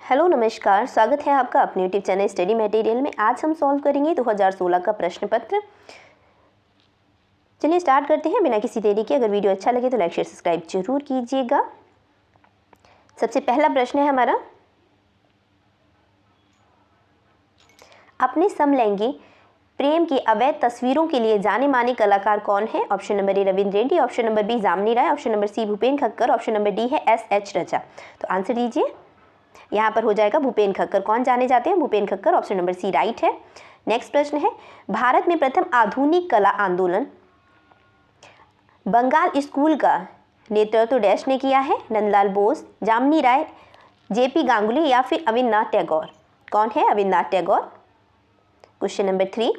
Hello नमस्कार, स्वागत है आपका अपने यूट्यूब चैनल स्टडी मटेरियल में। आज हम सॉल्व करेंगे 2016 का प्रश्न पत्र। चलिए स्टार्ट करते हैं बिना किसी देरी के। अगर वीडियो अच्छा लगे तो लाइक शेयर सब्सक्राइब जरूर कीजिएगा। सबसे पहला प्रश्न है हमारा, अपने समलैंगी प्रेम की अवैध तस्वीरों के लिए जाने माने कलाकार कौन है? Option number A Ravindra Reddy, option number B Jamini Roy, option number C Bhupen Khakhar, option number D है एस.एच. रचा। तो आंसर दीजिए। यहाँ पर हो जाएगा भूपेन खक्कर। कौन जाने जाते हैं? Bhupen Khakhar. Option number C right है। नेक्स्ट प्रश्न है, भारत में प्रथम आधुनिक कला आंदोलन बंगाल स्कूल का नेतृत्व डैश ने किया है? नंदलाल बोस, जामिनी राय, जेपी गांगुली या फिर अविनाश टैगोर। कौन है अविनाश टैगोर? क्वेश्चन नंबर 3,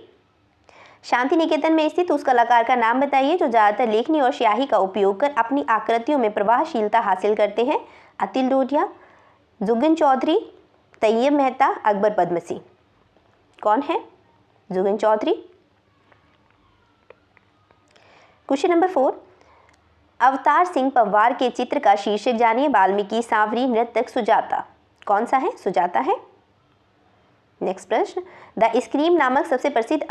शांति निकेतन में स्थित उस कलाकार का नाम बताइए जो ज़्यादातर लेखनी और स्याही का उपयोग कर अपनी आकृतियों में प्रभावशीलता हासिल करते हैं? अतिल डोडिया, जुगन चौधरी, तैयब मेहता, अकबर पद्मसी। कौन है जुगन चौधरी? क्वेश्चन नंबर 4, अवतार सिंह पवार के चित्र का शीर्षक जानिए? वाल्मीकि, सांवरी, नृतक, सुजाता। कौन सा है? सुजाता है। नेक्स्ट प्रश्न, द स्क्रीम नामक सबसे प्रसिद्ध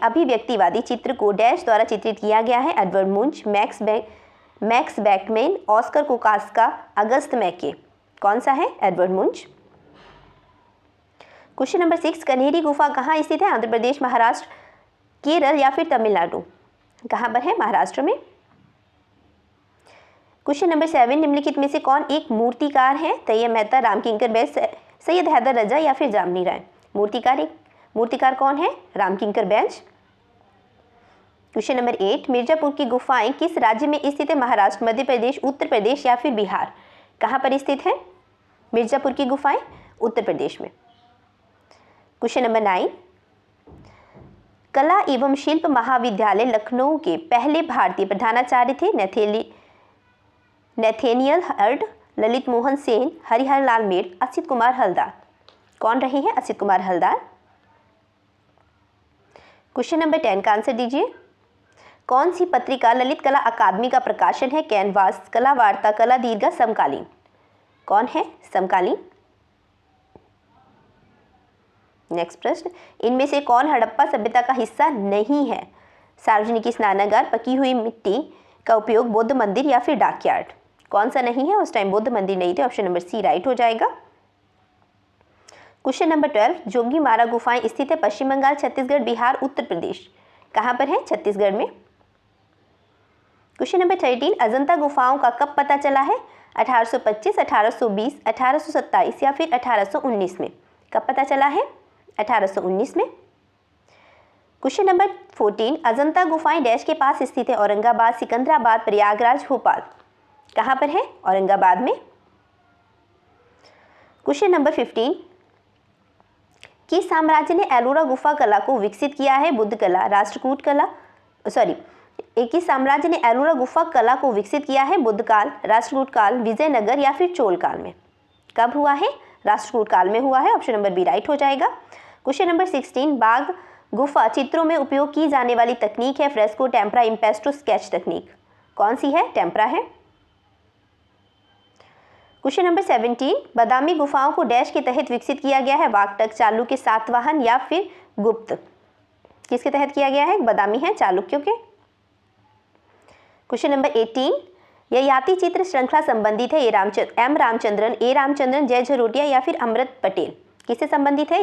अभिव्यक्तिवादी चित्र को डैश द्वारा चित्रित किया गया है? एडवर्ड मुंच, मैक्स बैकमैन, ऑस्कर कोकास्का, अगस्त मैके। कौन सा है? एडवर्ड मुंच। क्वेश्चन नंबर 6, कन्हेरी गुफा कहाँ स्थित है? आंध्र प्रदेश, महाराष्ट्र, केरल या फिर तमिलनाडु। कहाँ पर है? महाराष्ट्र में। क्वेश्चन नंबर 7, निम्नलिखित में से कौन एक मूर्तिकार है? तैयब मेहता, रामकिंकर बैस, सैयद हैदर रजा या फिर जामिनी राय। मूर्तिकार कौन है? रामकिंकर बैस। क्वेश्चन नंबर 8, मिर्जापुर की गुफाएं किस राज्य में स्थित है? महाराष्ट्र, मध्य प्रदेश, उत्तर प्रदेश या फिर बिहार। कहाँ पर स्थित है मिर्जापुर की गुफाएं? उत्तर प्रदेश में। क्वेश्चन नंबर 9, कला एवं शिल्प महाविद्यालय लखनऊ के पहले भारतीय प्रधानाचार्य थे? नेथेनियल हर्ड, ललित मोहन सेन, हरिहर लाल मेड़, असित कुमार हलदार। कौन रहे हैं? असित कुमार हलदार। क्वेश्चन नंबर 10 का आंसर दीजिए। कौन सी पत्रिका ललित कला अकादमी का प्रकाशन है? कैनवास, कला वार्ता, कला दीर्घा, समकालीन। कौन है? समकालीन। नेक्स्ट प्रश्न, इनमें से कौन हड़प्पा सभ्यता का हिस्सा नहीं है? सार्वजनिक स्नानागार, पकी हुई मिट्टी का उपयोग, बौद्ध मंदिर या फिर डाकयार्ड। कौन सा नहीं है? उस टाइम बौद्ध मंदिर नहीं थे। ऑप्शन नंबर सी राइट हो जाएगा। क्वेश्चन नंबर 12, जोगीमारा गुफाएं स्थित है? पश्चिम बंगाल, छत्तीसगढ़, बिहार, उत्तर प्रदेश। कहाँ पर है? छत्तीसगढ़ में। क्वेश्चन नंबर 13, अजंता गुफाओं का कब पता चला है? 1825, 1820, 1827 या फिर 1819 में। कब पता चला है? 1819 में। क्वेश्चन नंबर 14, अजंता गुफाएं डैश के पास स्थित है? औरंगाबाद, सिकंदराबाद, प्रयागराज, भोपाल। कहाँ पर है? औरंगाबाद में। क्वेश्चन नंबर 15, किस साम्राज्य ने एलोरा गुफा कला को विकसित किया है? बुद्ध कला, राष्ट्रकूट कला, किस साम्राज्य ने एलोरा गुफा कला को विकसित किया है? बुद्ध काल, राष्ट्रकूट काल, विजयनगर या फिर चोल काल में। कब हुआ है? राष्ट्रकूट काल में हुआ है। ऑप्शन नंबर बी राइट हो जाएगा। क्वेश्चन नंबर 16, बाघ गुफा चित्रों में उपयोग की जाने वाली तकनीक है? फ्रेस्को, टेम्परा, इम्पेस्टो, स्केच तकनीक। कौन सी है? टेम्परा है। क्वेश्चन नंबर 17, बादामी गुफाओं को डैश के तहत विकसित किया गया है? वाकटक, चालुक्य, सातवाहन या फिर गुप्त। किसके तहत किया गया है? बादामी है, चालुक्यों के। क्वेश्चन नंबर 18, ययाति चित्र श्रृंखला संबंधित है? एम रामचंद्रन, ए रामचंद्रन, जय झरोटिया या फिर अमृत पटेल। किससे संबंधित है?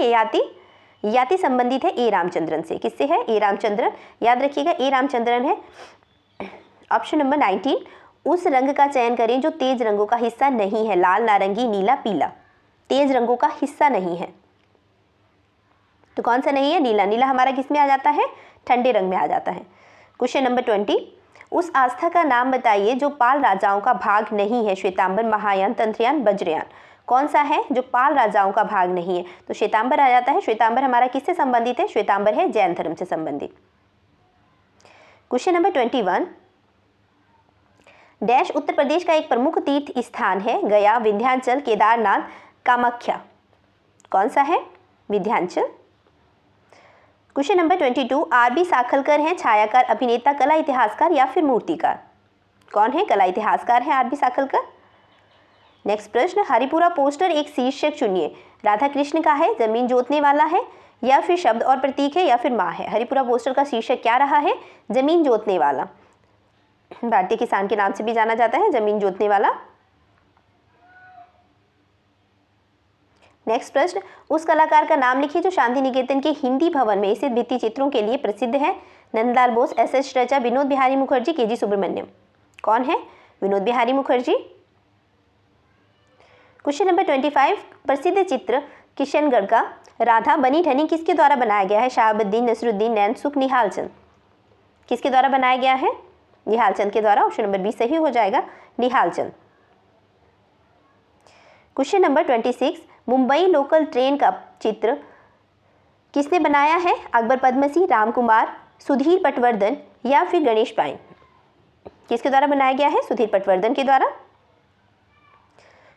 ययाति संबंधित है ए रामचंद्रन से। किससे है? ए रामचंद्रन। याद रखिएगा ए रामचंद्रन है। ऑप्शन नंबर 19, उस रंग का चयन करें जो तेज रंगों का हिस्सा नहीं है? लाल, नारंगी, नीला, पीला। तेज रंगों का हिस्सा नहीं है तो कौन सा नहीं है? नीला। नीला हमारा किस में आ जाता है? ठंडे रंग में आ जाता है। क्वेश्चन नंबर 20, उस आस्था का नाम बताइए जो पाल राजाओं का भाग नहीं है? श्वेतांबर, महायान, तंत्रयान, वज्रयान। कौन सा है जो पाल राजाओं का भाग नहीं है? तो श्वेतांबर आ जाता है। श्वेतांबर हमारा किससे संबंधित है? श्वेतांबर है जैन धर्म से संबंधित। Question number 21, dash Uttar Pradesh का एक प्रमुख तीर्थ स्थान है? गया, विंध्याचल, केदारनाथ, कामाख्या। कौन सा है? Vindhyachal. Question number 22, R B. Sakhalkar हैं छायाकार, अभिनेता, कला इतिहासकार या फिर मूर्तिकार। कौन है? कला इतिहासकार है आर.बी. साखलकर। नेक्स्ट प्रश्न, हरिपुरा पोस्टर एक शीर्षक चुनिए। राधा कृष्ण का है, जमीन जोतने वाला है, या फिर शब्द और प्रतीक है, या फिर माँ है। हरिपुरा पोस्टर का शीर्षक क्या रहा है? जमीन जोतने वाला। भारतीय किसान के नाम से भी जाना जाता है जमीन जोतने वाला। नेक्स्ट प्रश्न, उस कलाकार का नाम लिखिए जो शांति निकेतन के हिंदी भवन में स्थित भित्ति चित्रों के लिए प्रसिद्ध है। नंदलाल बोस, एस रचा, विनोद बिहारी मुखर्जी, के जी सुब्रमण्यम। कौन है? विनोद बिहारी मुखर्जी। क्वेश्चन नंबर 25, प्रसिद्ध चित्र किशनगढ़ का राधा बनी ठनी किसके द्वारा बनाया गया है? शहाबुद्दीन, नसरुद्दीन, नैनसुख, निहाल चंद। किसके द्वारा बनाया गया है? निहाल चंद के द्वारा। ऑप्शन नंबर बी सही हो जाएगा, Nihal Chand. Question number 26, Mumbai local train का चित्र किसने बनाया है? अकबर पद्मसी, रामकुमार, सुधीर पटवर्धन, या फिर गणेश पाइन। किसके द्वारा बनाया गया है? सुधीर पटवर्धन के द्वारा।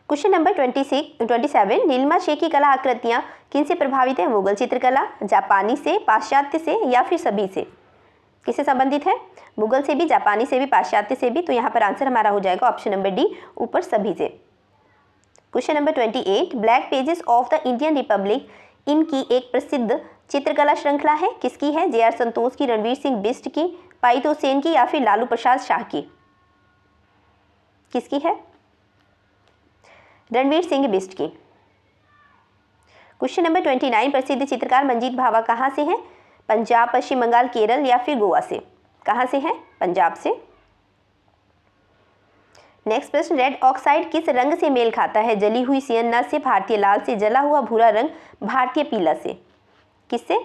क्वेश्चन नंबर 27, नीलिमा शेख की कला आकृतियां किनसे प्रभावित है? मुगल चित्रकला, जापानी से, पाश्चात्य से, या फिर सभी से। किससे संबंधित है? मुगल से भी, जापानी से भी, पाश्चात्य से भी। तो यहाँ पर आंसर हमारा हो जाएगा ऑप्शन नंबर डी, ऊपर सभी से। Question number 28, black pages of the Indian Republic इनकी एक प्रसिद्ध चित्रकला श्रृंखला है। किसकी है? जे आर संतोष की, रणवीर सिंह बिष्ट की, पाइतो सेन की, या फिर लालू प्रसाद शाह की। किसकी है? रणवीर सिंह बिष्ट की। क्वेश्चन नंबर 29, प्रसिद्ध चित्रकार मंजीत भावा कहाँ से हैं? पंजाब, पश्चिम बंगाल, केरल, या फिर गोवा से। कहाँ से हैं? पंजाब से। नेक्स्ट प्रश्न, रेड ऑक्साइड किस रंग से मेल खाता है? जली हुई सियन्ना से, भारतीय लाल से, जला हुआ भूरा रंग, भारतीय पीला से। किससे?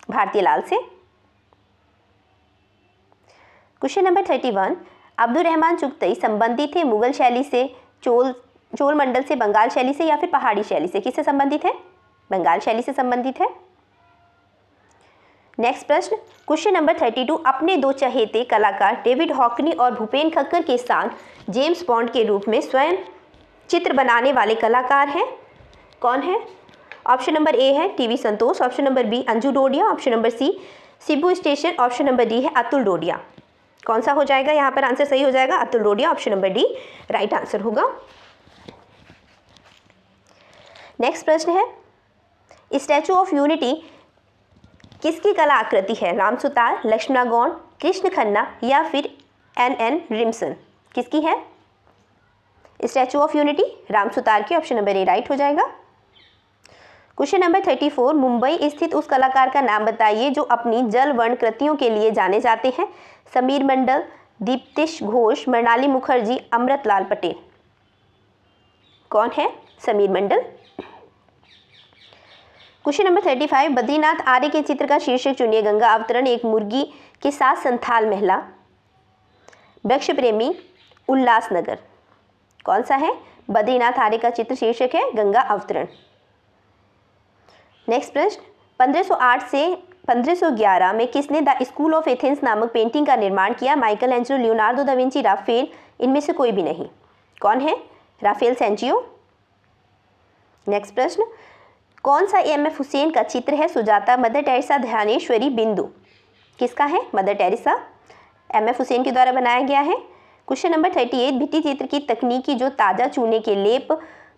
भारतीय लाल से। Question number 31, Abdul Rahman Chagatai संबंधित थे मुगल शैली से, चोल मंडल से, बंगाल शैली से, या फिर पहाड़ी शैली से। किससे संबंधित है? बंगाल शैली से संबंधित है। नेक्स्ट प्रश्न, क्वेश्चन नंबर 32, अपने दो चहेते कलाकार डेविड हॉकनी और भूपेन खक्कर के साथ जेम्स बॉन्ड के रूप में स्वयं चित्र बनाने वाले कलाकार हैं। कौन है? ऑप्शन नंबर ए है TV Santosh, option number B Anju Dodiya, option number C Shibu स्टेशन, ऑप्शन नंबर डी है अतुल डोडिया। कौन सा हो जाएगा यहाँ पर आंसर? सही हो जाएगा Atul Dodiya, option number D right answer होगा। नेक्स्ट प्रश्न है, स्टैचू ऑफ यूनिटी किसकी कला आकृति है? राम सुतार, लक्ष्मणा गौंड, कृष्ण खन्ना, या फिर एन रिमसन। किसकी है Statue of Unity? Ram Sutar की। ऑप्शन नंबर ए राइट हो जाएगा। क्वेश्चन नंबर 34, मुंबई स्थित उस कलाकार का नाम बताइए जो अपनी जल वर्ण कृतियों के लिए जाने जाते हैं। समीर मंडल, दीप्तिश घोष, मृणाली मुखर्जी, अमृतलाल पटेल। कौन है? समीर मंडल। क्वेश्चन नंबर 35, बद्रीनाथ आर्य के चित्र का शीर्षक चुनिए। गंगा अवतरण, एक मुर्गी के साथ संथाल महिला, वृक्ष प्रेमी, उल्लासनगर। कौन सा है? बद्रीनाथ आर्य का चित्र शीर्षक है गंगा अवतरण। नेक्स्ट प्रश्न, 1508 से 1511 में किसने द स्कूल ऑफ एथेंस नामक पेंटिंग का निर्माण किया? Michelangelo, Leonardo da Vinci, Raphael, इनमें से कोई भी नहीं। कौन है? राफेल सेंचियो। नेक्स्ट प्रश्न, कौन सा एम.एफ. हुसैन का चित्र है? सुजाता, मदर टेरेसा, ध्यानेश्वरी, बिंदु। किसका है? Mother Teresa. एम.एफ. हुसैन के द्वारा बनाया गया है। क्वेश्चन नंबर 38, भित्ति चित्र की तकनीकी जो ताज़ा चूने के लेप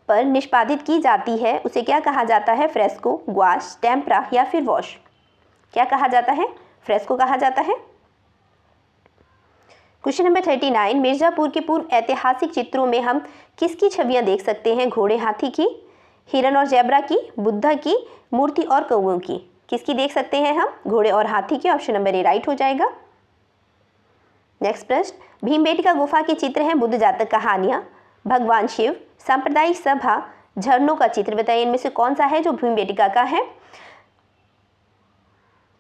पर निष्पादित की जाती है उसे क्या कहा जाता है? फ्रेस्को, ग्वाश, टेम्परा, या फिर वॉश। क्या कहा जाता है? फ्रेस्को कहा जाता है। क्वेश्चन नंबर 39, मिर्ज़ापुर के पूर्व ऐतिहासिक चित्रों में हम किसकी छवियां देख सकते हैं? घोड़े, हाथी की, हिरन और जेब्रा की, बुद्धा की मूर्ति और कौओं की। किसकी देख सकते हैं हम? घोड़े और हाथी की। ऑप्शन नंबर ए राइट हो जाएगा। नेक्स्ट प्रश्न, भीमबेटका गुफा के चित्र हैं बुद्ध जातक कहानियां, भगवान शिव, सांप्रदायिक सभा, झरनों का चित्र बताइए। इनमें से कौन सा है जो भीमबेटका का है?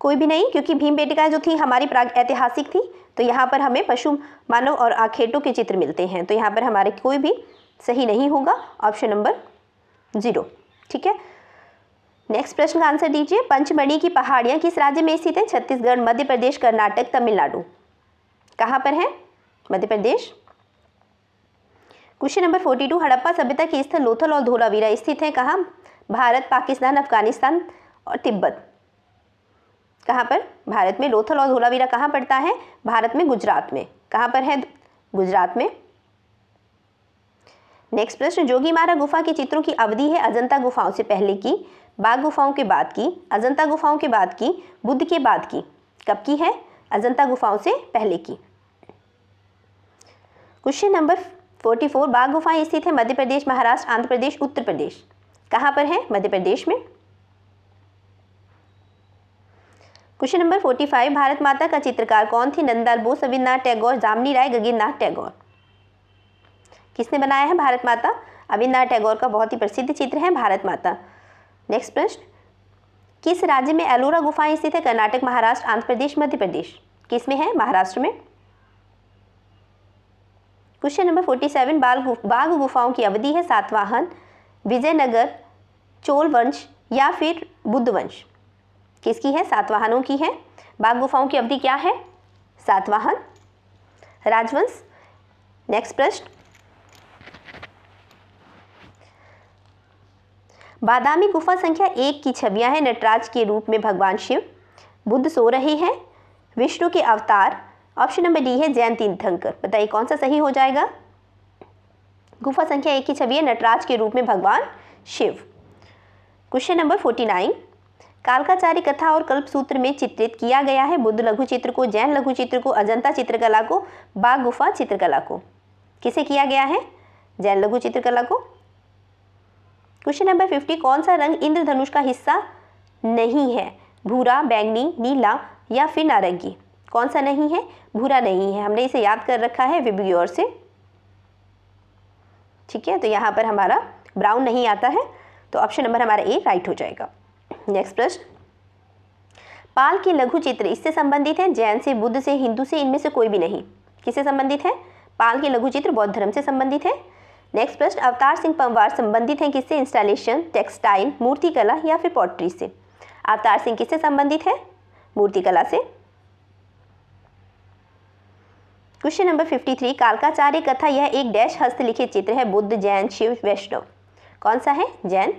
कोई भी नहीं, क्योंकि भीमबेटका जो थी हमारी प्राग ऐतिहासिक थी। तो यहाँ पर हमें पशु, मानव और आखेटों के चित्र मिलते हैं। तो यहाँ पर हमारे कोई भी सही नहीं होगा। Option number 0। ठीक है। नेक्स्ट प्रश्न का आंसर दीजिए। पंचमढ़ी की पहाड़ियाँ किस राज्य में स्थित है? छत्तीसगढ़, मध्य प्रदेश, कर्नाटक, तमिलनाडु। कहाँ पर है? मध्य प्रदेश। क्वेश्चन नंबर 42, हड़प्पा सभ्यता के स्थल लोथल और धोलावीरा स्थित है कहाँ? भारत, पाकिस्तान, अफगानिस्तान और तिब्बत। कहाँ पर? भारत में। लोथल और धोलावीरा कहाँ पड़ता है? भारत में, गुजरात में। कहाँ पर है? गुजरात में। नेक्स्ट प्रश्न, जोगीमारा गुफा के चित्रों की अवधि है अजंता गुफाओं से पहले की, बाघ गुफाओं के बाद की, अजंता गुफाओं के बाद की, बुद्ध के बाद की। कब की है? अजंता गुफाओं से पहले की। क्वेश्चन नंबर 44, बाघ गुफाएं स्थित है मध्य प्रदेश, महाराष्ट्र, आंध्र प्रदेश, उत्तर प्रदेश। कहाँ पर है? मध्य प्रदेश में। क्वेश्चन नंबर 45, भारत माता का चित्रकार कौन थे? नंदलाल बोस, रविन्द्रनाथ टैगोर, जामनी राय, गगननाथ टैगोर। किसने बनाया है भारत माता? रविन्द्रनाथ टैगोर का बहुत ही प्रसिद्ध चित्र है भारत माता। नेक्स्ट प्रश्न, किस राज्य में एलोरा गुफाएं स्थित है? कर्नाटक, महाराष्ट्र, आंध्र प्रदेश, मध्य प्रदेश। किस में है? महाराष्ट्र में। क्वेश्चन नंबर 47, बाघ गुफाओं की अवधि है सातवाहन, विजयनगर, चोल वंश या फिर बुद्ध वंश। किसकी है? सातवाहनों की है। बाघ गुफाओं की अवधि क्या है? सातवाहन, राजवंश। नेक्स्ट प्रश्न, बादामी गुफा संख्या 1 की छवियां है नटराज के रूप में भगवान शिव, बुद्ध सो रहे हैं, विष्णु के अवतार। ऑप्शन नंबर डी है जैन तीर्थंकर। बताइए कौन सा सही हो जाएगा? गुफा संख्या 1 की छवि है नटराज के रूप में भगवान शिव। क्वेश्चन नंबर 49, कालकाचारी कथा और कल्पसूत्र में चित्रित किया गया है बुद्ध लघु चित्र को, जैन लघु चित्र को, अजंता चित्रकला को, बाघ गुफा चित्रकला को। किसे किया गया है? जैन लघु चित्रकला को। क्वेश्चन नंबर 50, कौन सा रंग इंद्रधनुष का हिस्सा नहीं है? भूरा, बैंगनी, नीला या फिर नारंगी। कौन सा नहीं है? भूरा नहीं है। हमने इसे याद कर रखा है विबग्योर से। ठीक है, तो यहाँ पर हमारा ब्राउन नहीं आता है, तो ऑप्शन नंबर हमारा ए राइट हो जाएगा। नेक्स्ट प्रश्न, पाल के लघु चित्र इससे संबंधित है? जैन से, बुद्ध से, हिंदू से, इनमें से कोई भी नहीं। किससे संबंधित है? पाल के लघु चित्र बौद्ध धर्म से संबंधित है। नेक्स्ट प्रश्न, अवतार सिंह पंवार संबंधित है किससे? इंस्टॉलेशन, टेक्सटाइल, मूर्तिकला या फिर पॉटरी से। अवतार सिंह किससे संबंधित है? मूर्तिकला से। क्वेश्चन नंबर 53, कालकाचार्य कथा यह एक डैश हस्तलिखित चित्र है? बुद्ध, जैन, शिव, वैष्णव। कौन सा है? जैन।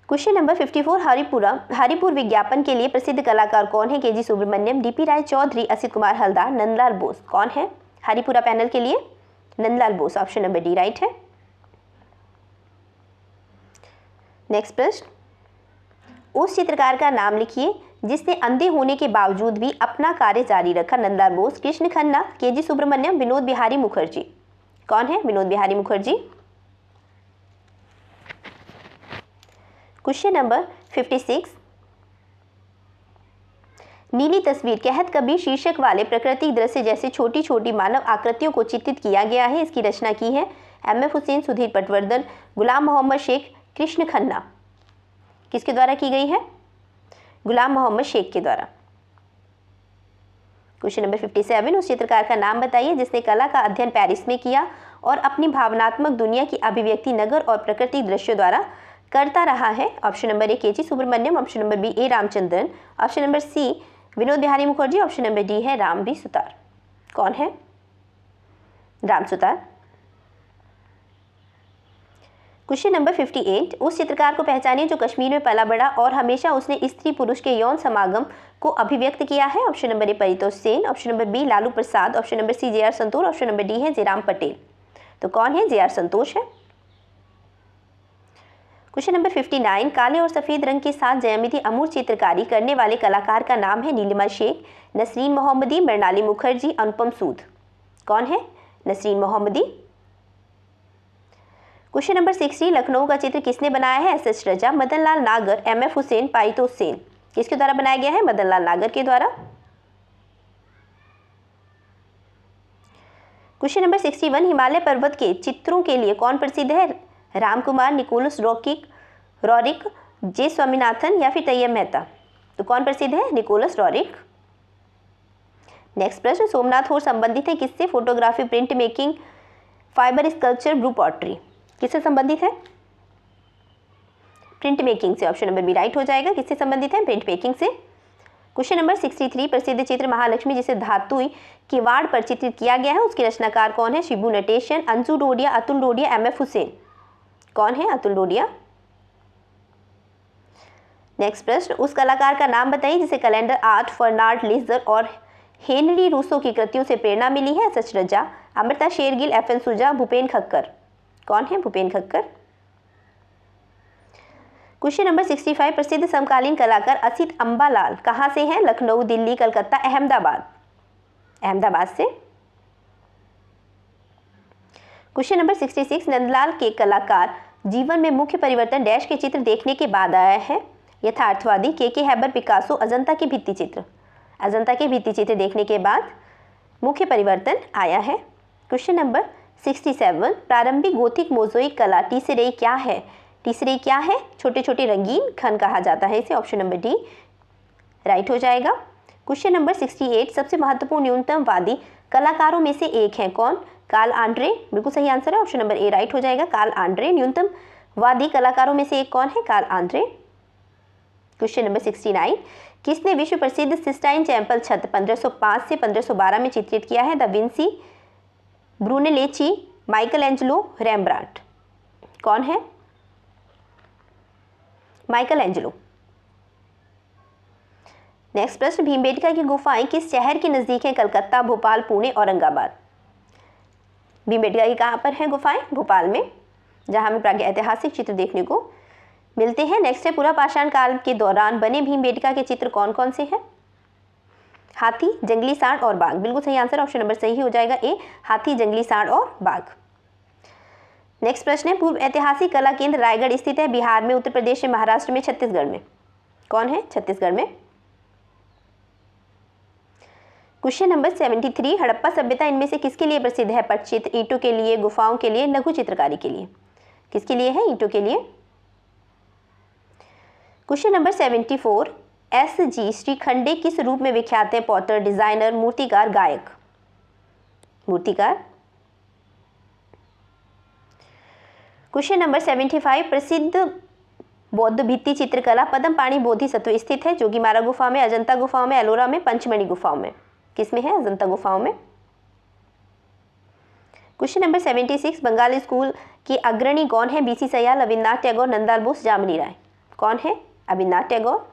क्वेश्चन नंबर 54, हरिपुर विज्ञापन के लिए प्रसिद्ध कलाकार कौन है? के.जी. सुब्रमण्यम, डी.पी. राय चौधरी, असित कुमार हलदार, नंदलाल बोस। कौन है हरिपुरा पैनल के लिए? Nandlal Bose. Option number D right है। नेक्स्ट प्रश्न, उस चित्रकार का नाम लिखिए जिसने अंधे होने के बावजूद भी अपना कार्य जारी रखा। नंदलाल बोस, कृष्ण खन्ना, के.जी. सुब्रमण्यम, विनोद बिहारी मुखर्जी। कौन है? विनोद बिहारी मुखर्जी। क्वेश्चन नंबर 56, नीली तस्वीर कहत कबीर शीर्षक वाले प्राकृतिक दृश्य जैसे छोटी छोटी मानव आकृतियों को चित्रित किया गया है। इसकी रचना की है M.F. हुसैन, सुधीर पटवर्धन, गुलाम मोहम्मद शेख, कृष्ण खन्ना। किसके द्वारा की गई है? गुलाम मोहम्मद शेख के द्वारा। क्वेश्चन नंबर 57, उस चित्रकार का नाम बताइए जिसने कला का अध्ययन पेरिस में किया और अपनी भावनात्मक दुनिया की अभिव्यक्ति नगर और प्राकृतिक दृश्यों द्वारा करता रहा है। Option number A K G. Subramanyan, option number B A Ramachandran, option number C Vinod Bihari Mukherjee, option number D है राम बी सुतार। कौन है? राम सुतार। क्वेश्चन नंबर 58, उस चित्रकार को पहचानिए जो कश्मीर में पला बड़ा और हमेशा उसने स्त्री पुरुष के यौन समागम को अभिव्यक्त किया है। Option number A Paritosh Sen, option number B Lalu Prasad, option number C J R. Santosh, option number D है जयराम पटेल। तो कौन है? जे.आर. संतोष है। क्वेश्चन नंबर 59, काले और सफ़ेद रंग के साथ ज्यामिति अमूर्त चित्रकारी करने वाले कलाकार का नाम है? नीलिमा शेख, नसरीन मोहम्मदी, मृणाली मुखर्जी, अनुपम सूद। कौन है? नसरीन मोहम्मदी। क्वेश्चन नंबर 60, लखनऊ का चित्र किसने बनाया है? एस.एस. रजा, मदन लाल नागर, M.F. हुसैन, पारितोष सेन। किसके द्वारा बनाया गया है? मदन लाल नागर के द्वारा। क्वेश्चन नंबर 61, हिमालय पर्वत के चित्रों के लिए कौन प्रसिद्ध है? रामकुमार, निकोलस रॉरिक, जे स्वामीनाथन या फिर तैयब मेहता। तो कौन प्रसिद्ध है? Nicholas Roerich. नेक्स्ट प्रश्न, सोमनाथ होर संबंधित है किससे? Photography, print making, fiber sculpture, blue pottery. किससे संबंधित है? प्रिंट मेकिंग से। ऑप्शन नंबर बी राइट हो जाएगा। किससे संबंधित है? प्रिंट मेकिंग से। क्वेश्चन नंबर 63, प्रसिद्ध चित्र महालक्ष्मी जिसे धातुई किवाड़ पर चित्रित किया गया है उसके रचनाकार कौन है? शिबू नटेशन, अंजू डोडिया, अतुल डोडिया, M.F. हुसैन। कौन है? अतुल डोडिया। नेक्स्ट प्रश्न, उस कलाकार का नाम बताइए जिसे कैलेंडर आर्ट, फर्नार्ड लेजर और हेनरी रूसो की कृतियों से प्रेरणा मिली है? सच रजा, अमृता शेरगिल, FN सुजा, भूपेन खक्कर। कौन है भूपेन खक्कर? क्वेश्चन नंबर 65, प्रसिद्ध समकालीन कलाकार असित अंबालाल कहाँ से हैं? लखनऊ, दिल्ली, कलकत्ता, अहमदाबाद। अहमदाबाद से। क्वेश्चन नंबर 66, नंदलाल के कलाकार जीवन में मुख्य परिवर्तन डैश के चित्र देखने के बाद आया है? यथार्थवादी, के हैबर, पिकासो, अजंता के भित्ति चित्र। अजंता के भित्ति चित्र देखने के बाद मुख्य परिवर्तन आया है। क्वेश्चन नंबर 67, प्रारंभिक गोथिक मोज़ेइक कला टीसरे क्या है? टीसरे क्या है? छोटे छोटे रंगीन खन कहा जाता है इसे। ऑप्शन नंबर डी राइट हो जाएगा। क्वेश्चन नंबर 68, सबसे महत्वपूर्ण न्यूनतमवादी कलाकारों में से एक है कौन? कार्ल आंड्रे, बिल्कुल सही आंसर है। ऑप्शन नंबर ए राइट हो जाएगा। कार्ल आंड्रे न्यूनतमवादी कलाकारों में से एक कौन है? Karl Andre. क्वेश्चन नंबर 69, किसने विश्व प्रसिद्ध सिस्टाइन चैपल छत 1505 से 1512 में चित्रित किया है? Da Vinci, Brunelleschi, Michelangelo, Rembrandt. कौन है? Michael Angelo. नेक्स्ट प्रश्न, भीमबेटका की गुफाएं किस शहर के नजदीक हैं? कलकत्ता, भोपाल, पुणे, औरंगाबाद। भीमबेटका की कहाँ पर है गुफाएं? भोपाल में, जहाँ हमें प्रागैतिहासिक चित्र देखने को मिलते हैं। नेक्स्ट है, पूरा पाषाण काल के दौरान बने भीमबेटका के चित्र कौन कौन से हैं? हाथी, जंगली सांड और बाघ। बिल्कुल सही आंसर, ऑप्शन नंबर सही हो जाएगा ए, हाथी, जंगली सांड और बाघ। नेक्स्ट प्रश्न है, पूर्व ऐतिहासिक कला केंद्र रायगढ़ स्थित है? बिहार में, उत्तर प्रदेश में, महाराष्ट्र में, छत्तीसगढ़ में। कौन है? छत्तीसगढ़ में। क्वेश्चन नंबर 73, हड़प्पा सभ्यता इनमें से किसके लिए प्रसिद्ध है? पटचित्र, ईंटों के लिए, गुफाओं के लिए, लघु चित्रकारी के लिए। किसके लिए है? ईंटों के लिए। क्वेश्चन नंबर 74, SG श्रीखंडे किस रूप में विख्यात है? पॉटर, डिजाइनर, मूर्तिकार, गायक। मूर्तिकार। क्वेश्चन नंबर 75, प्रसिद्ध बौद्ध भित्ति चित्रकला पद्मपाणि बोधिसत्व स्थित है? जोगीमारा गुफा में, अजंता गुफाओं में, एलोरा में, पंचमढ़ी गुफाओं में। किसमें है? अजंता गुफाओं में। क्वेश्चन नंबर 76, बंगाली स्कूल की अग्रणी कौन है? BC सयाल, रविन्द्रनाथ टैगोर, नंदलाल बोस, जामिनी राय। कौन है? रविन्द्रनाथ टैगोर।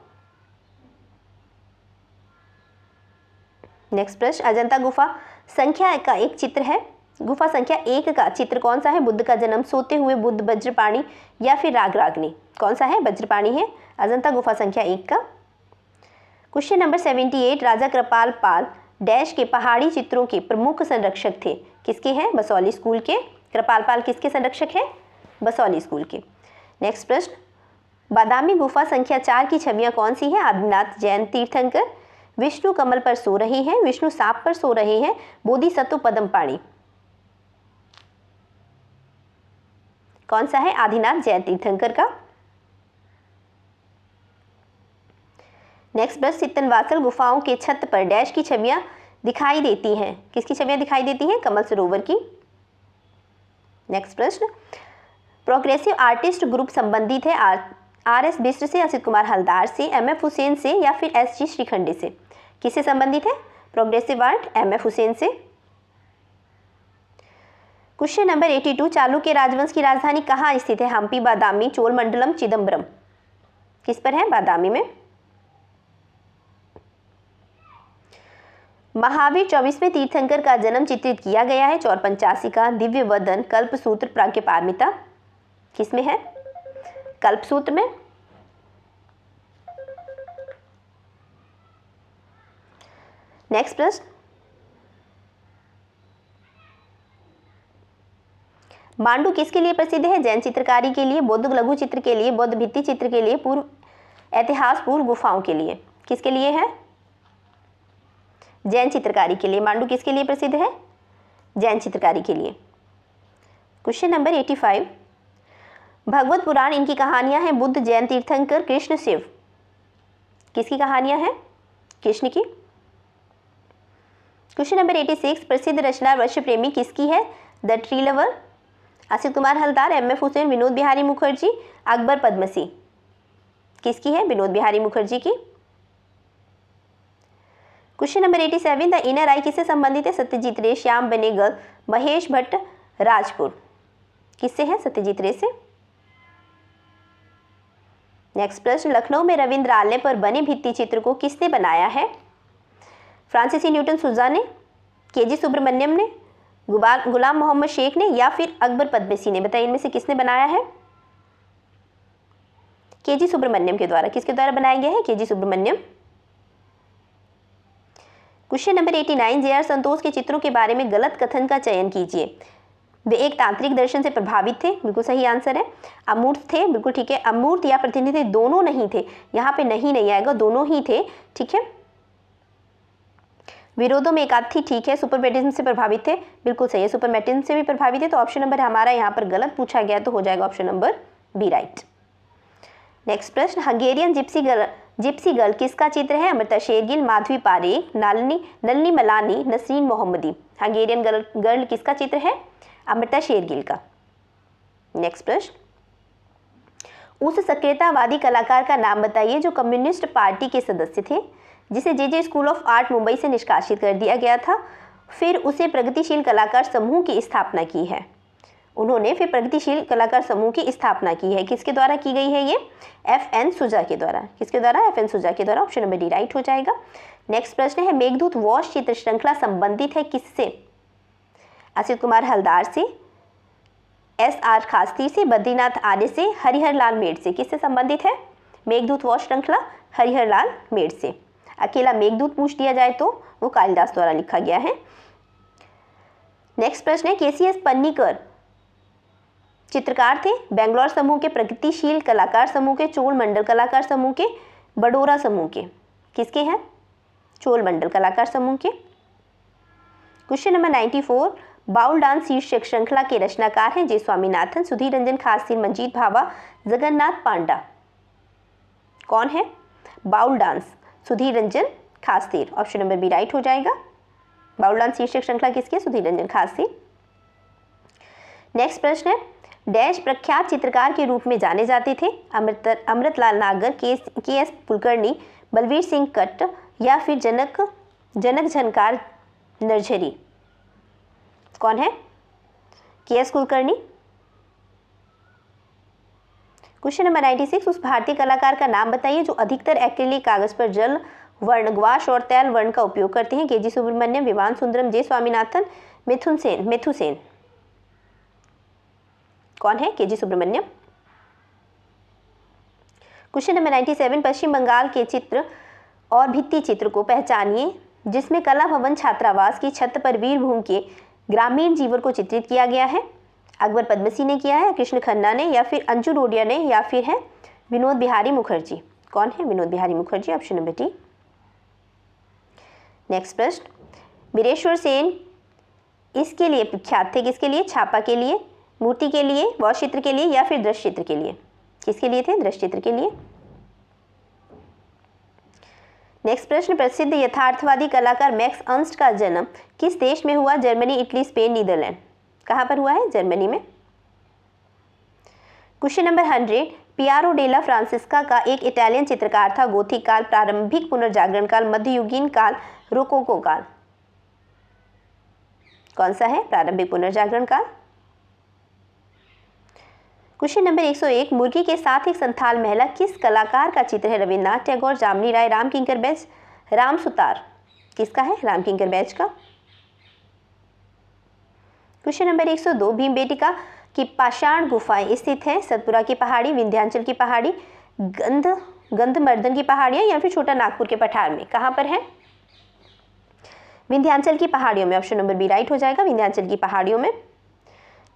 नेक्स्ट प्रश्न, अजंता गुफा संख्या का एक चित्र है, गुफा संख्या 1 का चित्र कौन सा है? बुद्ध का जन्म, सोते हुए बुद्ध, वज्रपाणी या फिर रागरागनी। कौन सा है? वज्रपाणी है अजंता गुफा संख्या 1 का। क्वेश्चन नंबर 78, राजा कृपाल पाल डैश के पहाड़ी चित्रों के प्रमुख संरक्षक थे? किसके हैं? बसौली स्कूल के। कृपाल पाल किसके संरक्षक हैं? बसौली स्कूल के। नेक्स्ट प्रश्न, बादामी गुफा संख्या 4 की छवियां कौन सी हैं? आदिनाथ, जैन तीर्थंकर, विष्णु कमल पर सो रहे हैं, विष्णु सांप पर सो रहे हैं, बोधिसत्व पद्मपाणि। कौन सा है? आदिनाथ, जैन तीर्थंकर का। नेक्स्ट प्रश्न, सित्तनवासल गुफाओं के छत पर डैश की छवियां दिखाई देती हैं? किसकी छवियां दिखाई देती हैं? कमल सरोवर की। नेक्स्ट प्रश्न, प्रोग्रेसिव आर्टिस्ट ग्रुप संबंधित है RS बिष्ट से, असित कुमार हलदार से, MF हुसैन से या फिर SG श्रीखंडे से? किससे संबंधित है प्रोग्रेसिव आर्ट? MF हुसैन से। क्वेश्चन नंबर 82, चालुक्य राजवंश की राजधानी कहाँ स्थित है? हम्पी, बादामी, चोलमंडलम, चिदम्बरम। किस पर है? बादामी में। महावीर 24वें तीर्थंकर का जन्म चित्रित किया गया है? चौरपंचासी का, दिव्य वदन, कल्पसूत्र, प्राज्ञपारमिता। किसमें है? कल्पसूत्र में। नेक्स्ट प्रश्न, मांडू किसके लिए प्रसिद्ध है? जैन चित्रकारी के लिए, बौद्ध लघु चित्र के लिए, बौद्ध भित्ति चित्र के लिए, पूर्व ऐतिहास पूर्व गुफाओं के लिए। किसके लिए है? जैन चित्रकारी के लिए। मांडू किसके लिए प्रसिद्ध है? जैन चित्रकारी के लिए। क्वेश्चन नंबर 85, भगवत पुराण इनकी कहानियां हैं? बुद्ध, जैन तीर्थंकर, कृष्ण, शिव। किसकी कहानियां हैं? कृष्ण की। क्वेश्चन नंबर 86, प्रसिद्ध रचना वर्ष प्रेमी किसकी है? The tree lover, Asit Kumar Haldar, MF Husain, Vinod Bihari Mukherjee, Akbar Padamsee. किसकी है? विनोद बिहारी मुखर्जी की। Question number 87, the inner eye किससे संबंधित है? सत्यजीत रे, श्याम बेनेगल, महेश भट्ट, राजपुर। किससे है? सत्यजीत रे से। नेक्स्ट प्रश्न, लखनऊ में रविंद्रालय पर बने भित्ति चित्र को किसने बनाया है? फ्रांसीसी न्यूटन सुजा ने, केजी सुब्रमण्यम ने, गुलाम मोहम्मद शेख ने या फिर अकबर पद्मसी ने? बताइए इनमें से किसने बनाया है? केजी सुब्रमण्यम के द्वारा। किसके द्वारा बनाया गया है? K G Subramanyan. Question number 89, J R Santosh के चित्रों के बारे में गलत कथन का चयन कीजिए। वे एक तांत्रिक दर्शन से प्रभावित थे, बिल्कुल सही आंसर है। अमूर्त थे, बिल्कुल ठीक है। अमूर्त या प्रतिनिधि दोनों नहीं थे, यहाँ पे नहीं आएगा, दोनों ही थे, ठीक है। विरोधों में एक आध थी, ठीक है। सुपरमेटिज्म से प्रभावित थे, बिल्कुल सही है। सुपरमेटिज्म से भी प्रभावित है, तो ऑप्शन नंबर हमारा यहाँ पर गलत पूछा गया, तो हो जाएगा option number B right. Next प्रश्न, हंगेरियन जिप्सी गर्ल किसका चित्र है? अमृता शेरगिल, माधवी पारेख, नलिनी मलानी, नसरीन मोहम्मदी। हंगेरियन गर्ल किसका चित्र है? अमृता शेरगिल का। नेक्स्ट प्रश्न, उस सक्रियतावादी कलाकार का नाम बताइए जो कम्युनिस्ट पार्टी के सदस्य थे, जिसे जे स्कूल ऑफ आर्ट मुंबई से निष्कासित कर दिया गया था, फिर उसे प्रगतिशील कलाकार समूह की स्थापना की है। उन्होंने फिर प्रगतिशील कलाकार समूह की स्थापना की है। किसके द्वारा की गई है ये? FN सुजा के द्वारा। किसके द्वारा? FN सुजा के द्वारा। ऑप्शन नंबर डी राइट हो जाएगा। नेक्स्ट प्रश्न है, मेघदूत वॉश चित्र श्रृंखला संबंधित है किससे? असित कुमार हलदार से, SR खास्ती से, बद्रीनाथ आर्य से, हरिहर लाल मेड़ से। किससे संबंधित है मेघदूत वॉश श्रृंखला? हरिहर लाल मेड़ से। अकेला मेघदूत पूछ दिया जाए तो वो कालिदास द्वारा लिखा गया है। नेक्स्ट प्रश्न है, KCS पन्नीकर चित्रकार थे, बेंगलोर समूह के, प्रगतिशील कलाकार समूह के, चोल मंडल कलाकार समूह के, बडोरा समूह के। किसके हैं? चोल मंडल कलाकार समूह के। क्वेश्चन नंबर 94, बाउल डांस शीर्षक श्रृंखला के रचनाकार हैं जे स्वामीनाथन, सुधीर रंजन खास्सी, मंजीत भाभा, जगन्नाथ पांडा। कौन है? बाउल डांस सुधीर रंजन खास्सी। ऑप्शन नंबर बी राइट हो जाएगा। बाउल डांस शीर्षक श्रृंखला किसकी है? सुधीर रंजन खास्सी। नेक्स्ट प्रश्न है, डैश प्रख्यात चित्रकार के रूप में जाने जाते थे? अमृतलाल नागर, KS कुलकर्णी, बलवीर सिंह कट्ट या फिर जनक झनकार नरझरी। कौन है? KS कुलकर्णी। क्वेश्चन नंबर 96, उस भारतीय कलाकार का नाम बताइए जो अधिकतर एक्रिलिक कागज पर जल वर्ण, ग्वाश और तैल वर्ण का उपयोग करते हैं। KG सुब्रमण्यम, विवान सुंदरम, जे स्वामीनाथन, मिथु सेन। कौन है? KG सुब्रमण्यम। क्वेश्चन नंबर 97, पश्चिम बंगाल के चित्र और भित्ति चित्र को पहचानिए जिसमें कला भवन छात्रावास की छत पर वीरभूमि के ग्रामीण जीवन को चित्रित किया गया है। अकबर पद्मसी ने किया है, कृष्ण खन्ना ने, या फिर अंजू रोडिया ने, या फिर है विनोद बिहारी मुखर्जी। कौन है? Vinod Bihari Mukherjee. Option number D. Next प्रश्न, बीरेश्वर सेन इसके लिए प्रख्यात थे, किसके लिए? छापा के लिए, मूर्ति के लिए, वॉश चित्र के लिए, या फिर दृश्य चित्र के लिए? किसके लिए थे? दृश्य चित्र के लिए। नेक्स्ट प्रश्न, प्रसिद्ध यथार्थवादी कलाकार मैक्स अर्न्स्ट का जन्म किस देश में हुआ? Germany, Italy, Spain, Netherlands. कहाँ पर हुआ है? जर्मनी में। Question number 100, Piero della Francesca का एक इटालियन चित्रकार था। गोथिक काल, प्रारंभिक पुनर्जागरण काल, मध्ययुगीन काल, रोकोको काल। कौन सा है? प्रारंभिक पुनर्जागरण काल। क्वेश्चन नंबर 101, मुर्गी के साथ एक संथाल महिला किस कलाकार का चित्र है? रविन्द्रनाथ टैगोर, जामिनी राय, राम किंकर बैज, राम सुतार। किसका है? राम किंकर बैज का। क्वेश्चन नंबर 102, भीमबेटका की पाषाण गुफाएं स्थित है? सतपुरा की पहाड़ी, विंध्याचल की पहाड़ी, गंधमर्दन की पहाड़ियां, या फिर छोटा नागपुर के पठार में। कहाँ पर है? विंध्याचल की पहाड़ियों में। ऑप्शन नंबर बी राइट हो जाएगा, विंध्याचल की पहाड़ियों में।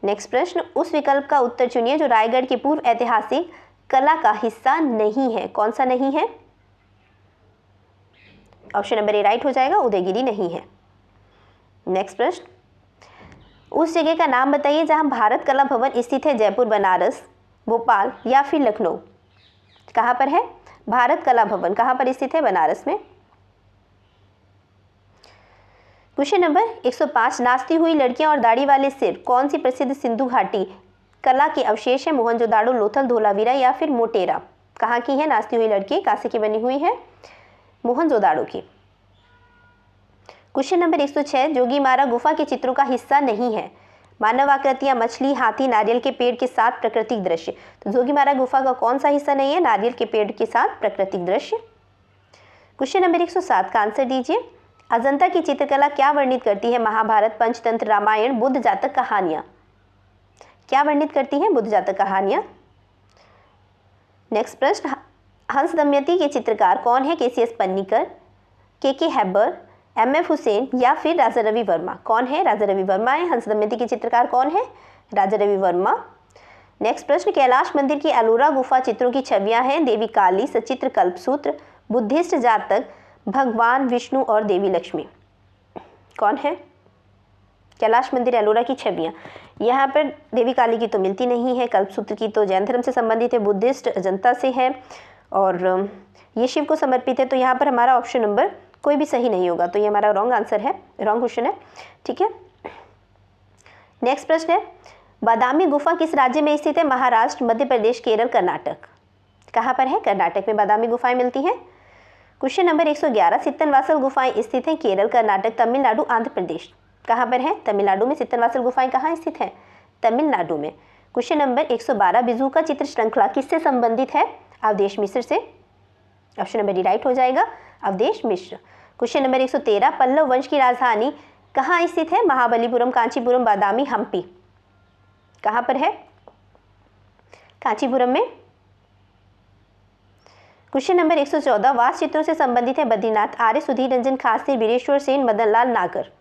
नेक्स्ट प्रश्न, उस विकल्प का उत्तर चुनिए जो रायगढ़ के पूर्व ऐतिहासिक कला का हिस्सा नहीं है। कौन सा नहीं है? ऑप्शन नंबर ए राइट हो जाएगा, उदयगिरी नहीं है। नेक्स्ट प्रश्न, उस जगह का नाम बताइए जहां भारत कला भवन स्थित है? जयपुर, बनारस, भोपाल, या फिर लखनऊ। कहाँ पर है भारत कला भवन? कहाँ पर स्थित है? बनारस में। क्वेश्चन नंबर 105, नाचती हुई लड़कियां और दाढ़ी वाले सिर कौन सी प्रसिद्ध सिंधु घाटी कला के अवशेष है? मोहनजोदाड़ो, लोथल, धोलावीरा, या फिर मोटेरा। कहाँ की है नाचती हुई लड़की? कहाँ की बनी हुई है? मोहनजोदाड़ो की। क्वेश्चन नंबर 106, जोगीमारा गुफा के चित्रों का हिस्सा नहीं है? मानव आकृतियां, मछली, हाथी, नारियल के पेड़ के साथ प्राकृतिक दृश्य। तो जोगीमारा गुफा का कौन सा हिस्सा नहीं है? नारियल के पेड़ के साथ प्राकृतिक दृश्य। क्वेश्चन नंबर 107 का आंसर दीजिए। अजंता की चित्रकला क्या वर्णित करती है? महाभारत, पंचतंत्र, रामायण, बुद्ध जातक कहानियाँ। क्या वर्णित करती हैं? बुद्ध जातक कहानियाँ। नेक्स्ट प्रश्न, हंस दमयंती के चित्रकार कौन है? के.सी.एस. पन्नीकर, के हैबर, एम.एफ. हुसैन या फिर राजा रवि वर्मा। कौन है? राजा रवि वर्मा है। हंस दमयंती के चित्रकार कौन है? राजा रवि वर्मा। नेक्स्ट प्रश्न, कैलाश मंदिर की एलोरा गुफा चित्रों की छवियां हैं? देवी काली, सचित्र कल्पसूत्र, बुद्धिस्ट जातक, भगवान विष्णु और देवी लक्ष्मी। कौन है? कैलाश मंदिर एलोरा की छवियां। यहाँ पर देवी काली की तो मिलती नहीं है, कल्पसूत्र की तो जैन धर्म से संबंधित है, बुद्धिस्ट अजंता से है और ये शिव को समर्पित है। तो यहाँ पर हमारा ऑप्शन नंबर कोई भी सही नहीं होगा, तो ये हमारा रॉन्ग आंसर है, रॉन्ग क्वेश्चन है। ठीक है। नेक्स्ट प्रश्न है, बादामी गुफा किस राज्य में स्थित है? महाराष्ट्र, मध्य प्रदेश, केरल, कर्नाटक। कहाँ पर है? कर्नाटक में बादामी गुफाएं मिलती हैं। क्वेश्चन नंबर 111, सित्तनवासल गुफाएं स्थित हैं? केरल, कर्नाटक, तमिलनाडु, आंध्र प्रदेश। कहाँ पर है? तमिलनाडु में। सित्तनवासल गुफाएं कहाँ स्थित हैं? तमिलनाडु में। क्वेश्चन नंबर 112, बिजू चित्र श्रृंखला किससे संबंधित है? अवधेश मिश्र से। ऑप्शन नंबर डी राइट हो जाएगा, अवधेश मिश्र। क्वेश्चन नंबर 113, पल्लव वंश की राजधानी कहाँ स्थित है? महाबलीपुरम, कांचीपुरम, बादामी, हम्पी। कहाँ पर है? कांचीपुरम में। क्वेश्चन नंबर 114, वास चित्रों से संबंधित है? बद्रीनाथ आर्य, सुधीर रंजन खास्ते, वीरेश्वर सेन, मदन लाल नागर।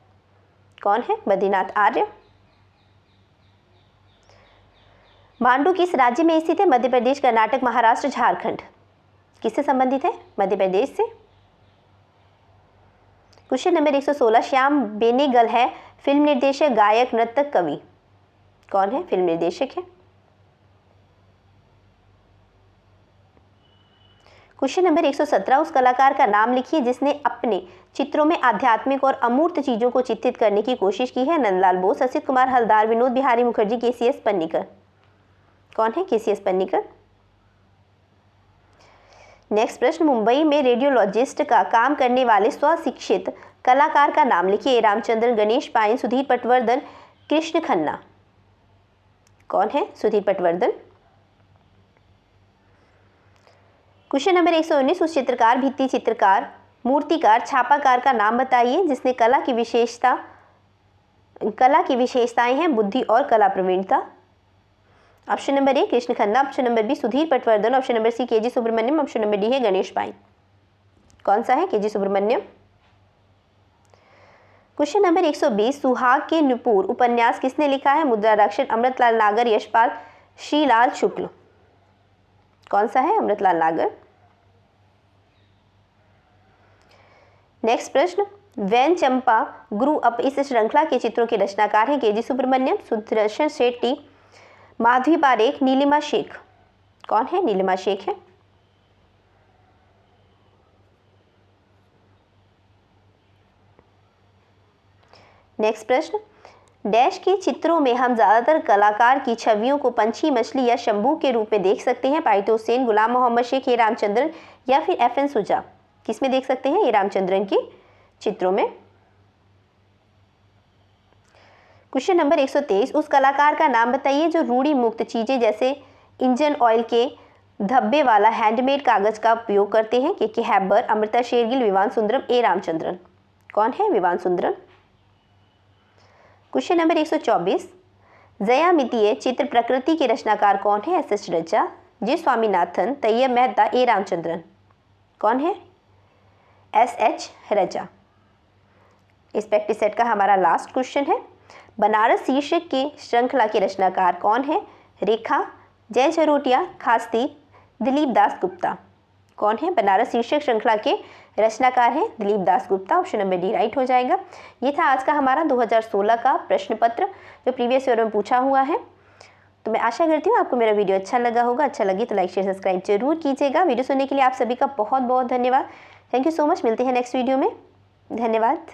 कौन है? बद्रीनाथ आर्य। मांडू किस राज्य में स्थित है? मध्य प्रदेश, कर्नाटक, महाराष्ट्र, झारखंड। किससे संबंधित है? मध्य प्रदेश से। क्वेश्चन नंबर 116, श्याम बेनेगल है फिल्म निर्देशक, गायक, नर्तक, कवि। कौन है? फिल्म निर्देशक है। क्वेश्चन नंबर 117, उस कलाकार का नाम लिखिए जिसने अपने चित्रों में आध्यात्मिक और अमूर्त चीजों को चित्रित करने की कोशिश की है? नंदलाल बोस, असित कुमार हलदार, विनोद बिहारी मुखर्जी, के.सी.एस. पन्नीकर। कौन है? के.सी.एस. पन्नीकर। नेक्स्ट प्रश्न, मुंबई में रेडियोलॉजिस्ट का काम करने वाले स्वशिक्षित कलाकार का नाम लिखिए? रामचंद्रन, गणेश पाइन, सुधीर पटवर्धन, कृष्ण खन्ना। कौन है? सुधीर पटवर्धन। क्वेश्चन नंबर 119, उस चित्रकार, भित्ति चित्रकार, मूर्तिकार, छापाकार का नाम बताइए जिसने कला की विशेषताएं हैं बुद्धि और कला प्रवीणता। Option number A Krishen Khanna, option number B Sudhir Patwardhan, option number C K G. Subramanyan, option number D है गणेश पाइन। कौन सा है? के.जी. सुब्रमण्यम। क्वेश्चन नंबर 120, सुहाग के नुपुर उपन्यास किसने लिखा है? मुद्राराक्षण, अमृतलाल नागर, यशपाल, श्रीलाल शुक्ल। कौन सा है? अमृतलाल नागर। नेक्स्ट प्रश्न, वैन चंपा ग्रू अप इस श्रृंखला के चित्रों के रचनाकार हैं? के.जी. सुब्रमण्यम, सुदर्शन शेट्टी, माधवी पारेख, नीलिमा शेख। कौन है? नीलिमा शेख है। नेक्स्ट प्रश्न, डैश के चित्रों में हम ज्यादातर कलाकार की छवियों को पंछी, मछली या शंभू के रूप में देख सकते हैं? पाइतो हुसैन, गुलाम मोहम्मद शेख, ए रामचंद्रन या फिर एफ.एन. सुजा। किस में देख सकते हैं? ए रामचंद्रन के चित्रों में। क्वेश्चन नंबर 123, उस कलाकार का नाम बताइए जो रूढ़ी मुक्त चीजें जैसे इंजन ऑयल के धब्बे वाला हैंडमेड कागज का उपयोग करते हैं? के हैबर, अमृता शेरगिल, विवान सुंदरम, ए रामचंद्रन। कौन है? विवान सुंदरम। क्वेश्चन नंबर 124, ज्यामितीय चित्र प्रकृति के रचनाकार कौन है? एस.एस. रजा, जी स्वामीनाथन, तैयब मेहता, ए रामचंद्रन। कौन है? एस.एच. रजा। इस प्रैक्टिस सेट का हमारा लास्ट क्वेश्चन है, बनारस शीर्षक के श्रृंखला के रचनाकार कौन है? रेखा, जय झरोटिया, खास्ती, दिलीप दास गुप्ता। कौन है? बनारस शीर्षक श्रृंखला के रचनाकार हैं Dilip Dasgupta. Option number D right हो जाएगा। ये था आज का हमारा 2016 का प्रश्न पत्र जो प्रीवियस ईयर में पूछा हुआ है। तो मैं आशा करती हूँ आपको मेरा वीडियो अच्छा लगा होगा। अच्छा लगे तो लाइक, शेयर, सब्सक्राइब जरूर कीजिएगा। वीडियो सुनने के लिए आप सभी का बहुत बहुत धन्यवाद। Thank you so much. मिलते हैं नेक्स्ट वीडियो में। धन्यवाद।